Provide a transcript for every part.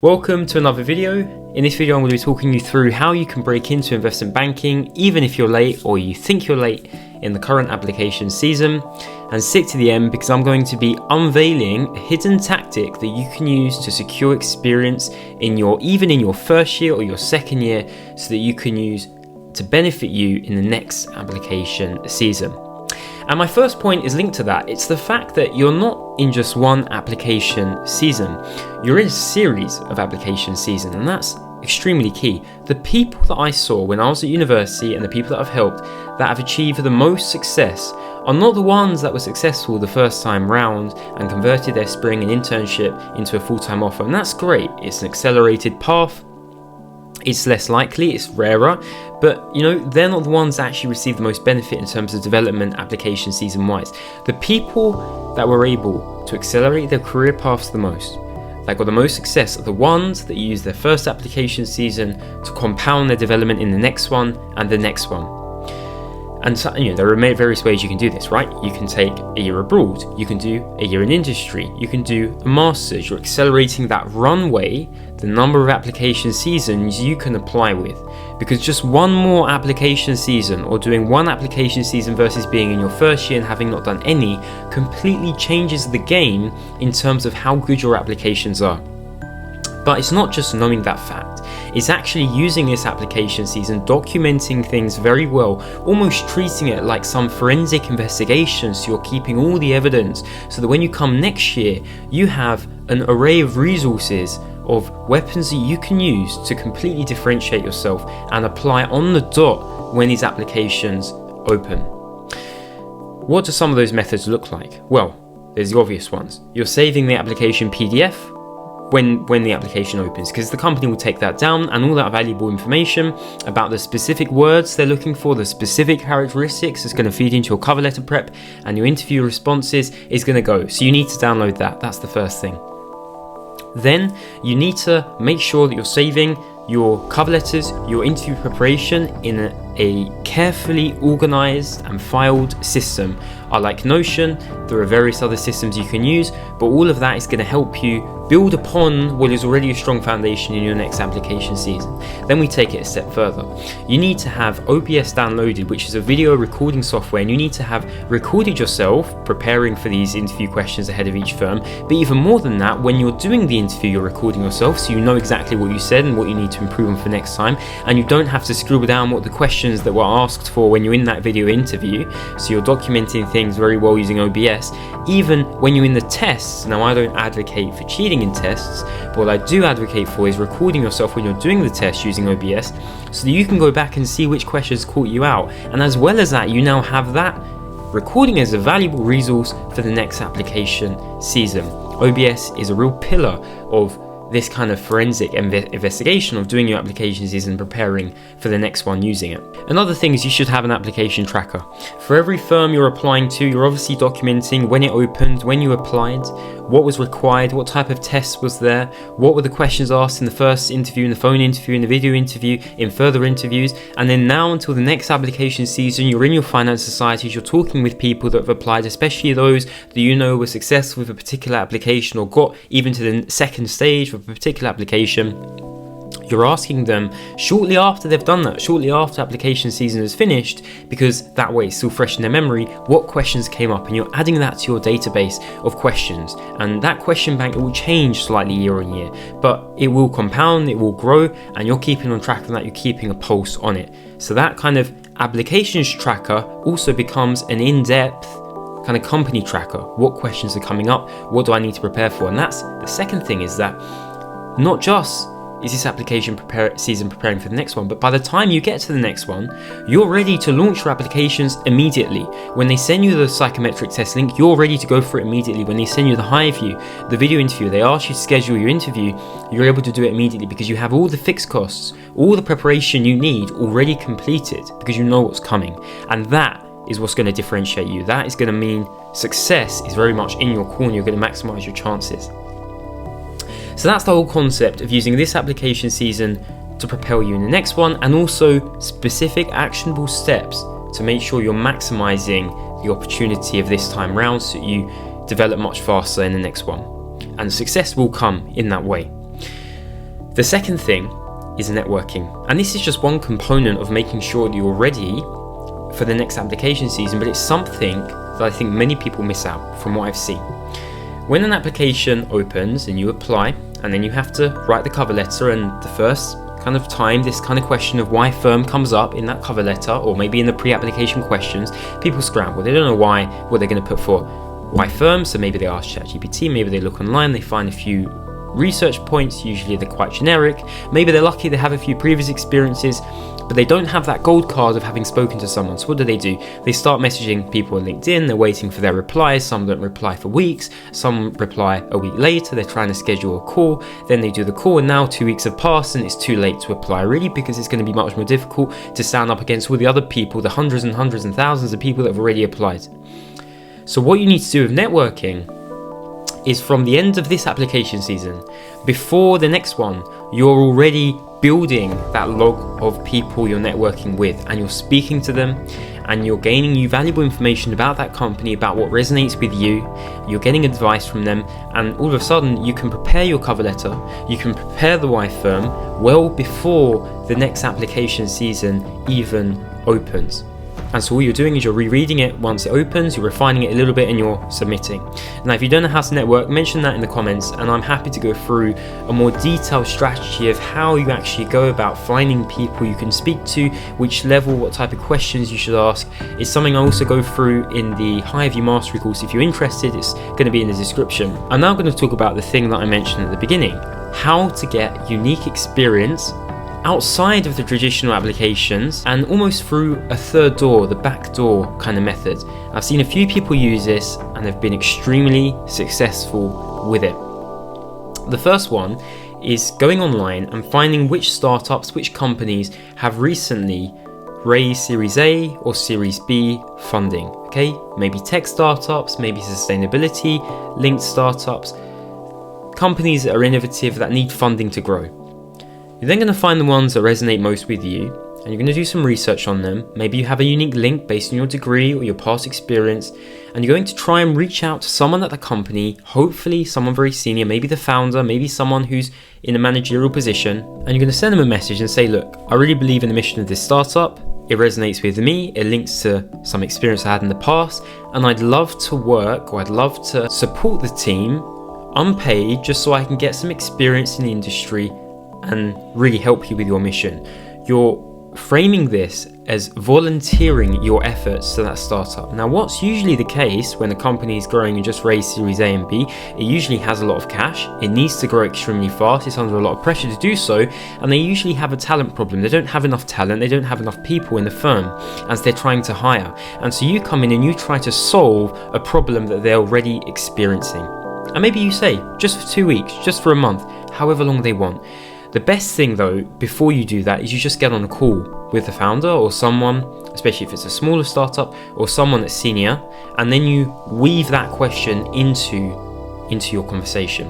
Welcome to another video. In this video I'm going to be talking you through how you can break into investment banking even if you're late or you think you're late in the current application season, and stick to the end because I'm going to be unveiling a hidden tactic that you can use to secure experience even in your first year or your second year, so that you can use to benefit you in the next application season. And my first point is linked to that. It's the fact that you're not in just one application season. You're in a series of application season, and that's extremely key. The people that I saw when I was at university and the people that I've helped that have achieved the most success are not the ones that were successful the first time round and converted their spring and internship into a full-time offer. And that's great. It's an accelerated path. It's less likely, it's rarer, but they're not the ones that actually receive the most benefit in terms of development application season wise. The people that were able to accelerate their career paths the most, that got the most success, are the ones that use their first application season to compound their development in the next one and the next one. And so, there are various ways you can do this, right? You can take a year abroad, you can do a year in industry, you can do a master's. You're accelerating that runway, the number of application seasons you can apply with. Because just one more application season, or doing one application season versus being in your first year and having not done any, completely changes the game in terms of how good your applications are. But it's not just knowing that fact. It's actually using this application season, documenting things very well, almost treating it like some forensic investigation, so you're keeping all the evidence, so that when you come next year, you have an array of resources, of weapons that you can use to completely differentiate yourself and apply on the dot when these applications open. What do some of those methods look like? Well, there's the obvious ones. You're saving the application PDF when the application opens, because the company will take that down, and all that valuable information about the specific words they're looking for, the specific characteristics is going to feed into your cover letter prep and your interview responses is going to go. So you need to download that. That's the first thing. Then you need to make sure that you're saving your cover letters, your interview preparation in a carefully organized and filed system. I like Notion. There are various other systems you can use, but all of that is going to help you build upon what is already a strong foundation in your next application season. Then we take it a step further. You need to have OBS downloaded, which is a video recording software, and you need to have recorded yourself preparing for these interview questions ahead of each firm. But even more than that, when you're doing the interview, you're recording yourself, so you know exactly what you said and what you need to improve on for next time, and you don't have to scribble down what the questions that were asked for when you're in that video interview. So you're documenting things very well using OBS. Even when you're in the tests, now I don't advocate for cheating in tests, but what I do advocate for is recording yourself when you're doing the test using OBS, so that you can go back and see which questions caught you out. And as well as that, you now have that recording as a valuable resource for the next application season. OBS is a real pillar of this kind of forensic investigation of doing your application season and preparing for the next one using it. Another thing is you should have an application tracker. For every firm you're applying to, you're obviously documenting when it opened, when you applied, what was required, what type of tests was there, what were the questions asked in the first interview, in the phone interview, in the video interview, in further interviews, and then now until the next application season, you're in your finance societies, you're talking with people that have applied, especially those that were successful with a particular application or got even to the second stage of a particular application. You're asking them shortly after they've done that, shortly after application season is finished, because that way it's still fresh in their memory, what questions came up, and you're adding that to your database of questions. And that question bank, it will change slightly year on year, but it will compound, it will grow, and you're keeping on track of that, you're keeping a pulse on it. So that kind of applications tracker also becomes an in-depth kind of company tracker. What questions are coming up? What do I need to prepare for? And that's the second thing, is that not just is this application season preparing for the next one, but by the time you get to the next one, you're ready to launch your applications immediately. When they send you the psychometric test link, you're ready to go for it immediately. When they send you the high view, the video interview, they ask you to schedule your interview, you're able to do it immediately because you have all the fixed costs, all the preparation you need already completed, because you know what's coming. And that is what's going to differentiate you. That is going to mean success is very much in your corner. You're going to maximize your chances. So that's the whole concept of using this application season to propel you in the next one, and also specific actionable steps to make sure you're maximizing the opportunity of this time round, so you develop much faster in the next one. And success will come in that way. The second thing is networking. And this is just one component of making sure that you're ready for the next application season, but it's something that I think many people miss out from what I've seen. When an application opens and you apply, and then you have to write the cover letter, and the first kind of time this kind of question of why firm comes up in that cover letter, or maybe in the pre-application questions, people scramble. They don't know what they're going to put for why firm, so maybe they ask ChatGPT, maybe they look online, they find a few research points, usually they're quite generic, maybe they're lucky they have a few previous experiences, but they don't have that gold card of having spoken to someone. So what do? They start messaging people on LinkedIn, they're waiting for their replies, some don't reply for weeks, some reply a week later, they're trying to schedule a call, then they do the call, and now 2 weeks have passed and it's too late to apply, really, because it's going to be much more difficult to stand up against all the other people, the hundreds and hundreds and thousands of people that have already applied. So what you need to do with networking is from the end of this application season, before the next one, you're already building that log of people you're networking with, and you're speaking to them, and you're gaining you valuable information about that company, about what resonates with you, you're getting advice from them, and all of a sudden you can prepare your cover letter, you can prepare the why firm well before the next application season even opens. And so all you're doing is you're rereading it once it opens, you're refining it a little bit, and you're submitting. Now, if you don't know how to network, mention that in the comments, and I'm happy to go through a more detailed strategy of how you actually go about finding people you can speak to, which level, what type of questions you should ask. It's something I also go through in the High View Mastery course. If you're interested, it's going to be in the description. I'm now going to talk about the thing that I mentioned at the beginning, how to get unique experience outside of the traditional applications and almost through a third door, the back door kind of method. I've seen a few people use this and have been extremely successful with it. The first one is going online and finding which startups, which companies have recently raised Series A or Series B funding. Okay, maybe tech startups, maybe sustainability linked startups, companies that are innovative that need funding to grow. You're then going to find the ones that resonate most with you, and you're going to do some research on them. Maybe you have a unique link based on your degree or your past experience, and you're going to try and reach out to someone at the company, hopefully someone very senior, maybe the founder, maybe someone who's in a managerial position, and you're going to send them a message and say, look, I really believe in the mission of this startup, it resonates with me, it links to some experience I had in the past, and I'd love to work, or I'd love to support the team unpaid, just so I can get some experience in the industry and really help you with your mission. You're framing this as volunteering your efforts to that startup. Now, what's usually the case when a company is growing and just raised Series A and B, it usually has a lot of cash, it needs to grow extremely fast, it's under a lot of pressure to do so, and they usually have a talent problem. They don't have enough talent, they don't have enough people in the firm as they're trying to hire. And so you come in and you try to solve a problem that they're already experiencing. And maybe you say, just for 2 weeks, just for a month, however long they want. The best thing though, before you do that, is you just get on a call with the founder or someone, especially if it's a smaller startup, or someone that's senior, and then you weave that question into your conversation.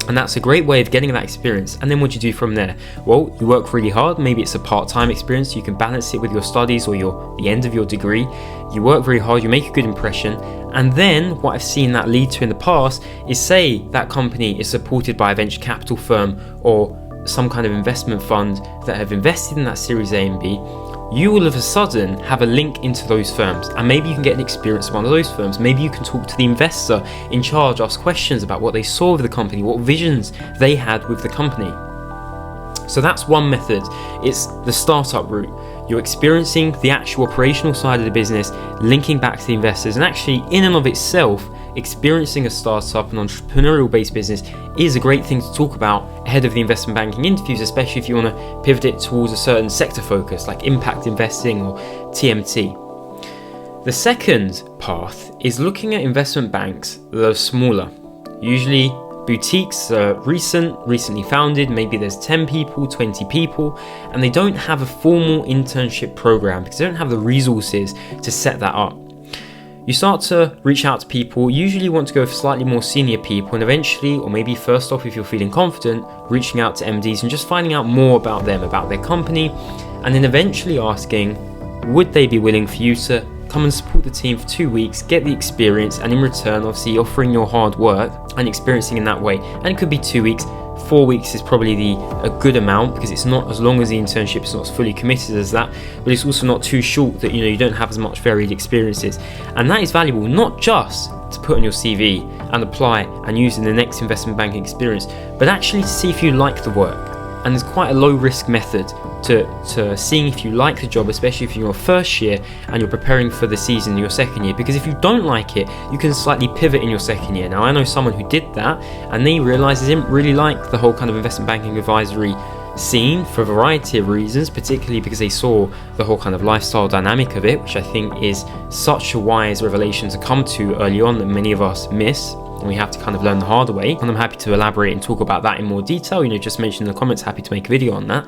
And that's a great way of getting that experience. And then what do you do from there? Well, you work really hard. Maybe it's a part-time experience. You can balance it with your studies or the end of your degree. You work very hard, you make a good impression. And then what I've seen that lead to in the past is, say that company is supported by a venture capital firm or some kind of investment fund that have invested in that Series A and B, you all of a sudden have a link into those firms, and maybe you can get an experience of one of those firms. Maybe you can talk to the investor in charge, ask questions about what they saw with the company, what visions they had with the company. So that's one method. It's the startup route. You're experiencing the actual operational side of the business, linking back to the investors, and actually in and of itself, experiencing a startup, an entrepreneurial based business is a great thing to talk about ahead of the investment banking interviews, especially if you want to pivot it towards a certain sector focus like impact investing or TMT. The second path is looking at investment banks that are smaller, usually boutiques, recently founded, maybe there's 10 people, 20 people, and they don't have a formal internship program because they don't have the resources to set that up. You start to reach out to people, usually want to go for slightly more senior people, and eventually, or maybe first off if you're feeling confident, reaching out to MDs and just finding out more about them, about their company, and then eventually asking, would they be willing for you to come and support the team for 2 weeks, get the experience, and in return obviously offering your hard work and experiencing in that way. And it could be 2 weeks, 4 weeks is probably a good amount, because it's not as long as the internship, it's not as fully committed as that, but it's also not too short that you don't have as much varied experiences. And that is valuable, not just to put on your CV and apply and use in the next investment banking experience, but actually to see if you like the work. And there's quite a low risk method to seeing if you like the job, especially if you're your first year and you're preparing for the season in your second year, because if you don't like it, you can slightly pivot in your second year. Now, I know someone who did that and they realized they didn't really like the whole kind of investment banking advisory scene for a variety of reasons, particularly because they saw the whole kind of lifestyle dynamic of it, which I think is such a wise revelation to come to early on that many of us miss, and we have to kind of learn the hard way. And I'm happy to elaborate and talk about that in more detail, just mention in the comments, happy to make a video on that.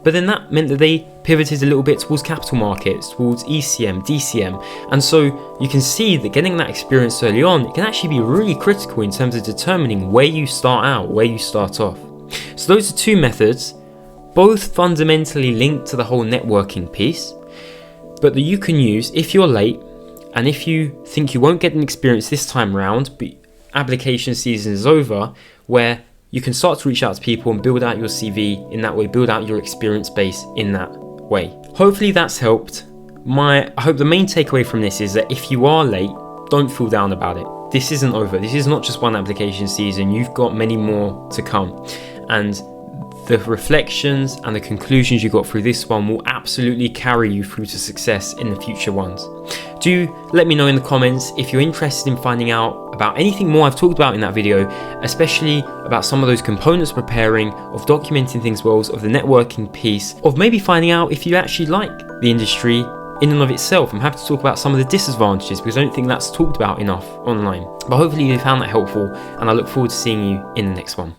But then that meant that they pivoted a little bit towards capital markets, towards ECM, DCM. And so you can see that getting that experience early on, it can actually be really critical in terms of determining where you start out, where you start off. So those are two methods, both fundamentally linked to the whole networking piece, but that you can use if you're late and if you think you won't get an experience this time round, but application season is over, where you can start to reach out to people and build out your CV in that way, build out your experience base in that way. Hopefully that's helped. I hope the main takeaway from this is that if you are late, don't feel down about it. This isn't over. This is not just one application season. You've got many more to come. And the reflections and the conclusions you got through this one will absolutely carry you through to success in the future ones. Do let me know in the comments if you're interested in finding out about anything more I've talked about in that video, especially about some of those components preparing, of documenting things well, of the networking piece, of maybe finding out if you actually like the industry in and of itself. I'm happy to talk about some of the disadvantages, because I don't think that's talked about enough online. But hopefully you found that helpful, and I look forward to seeing you in the next one.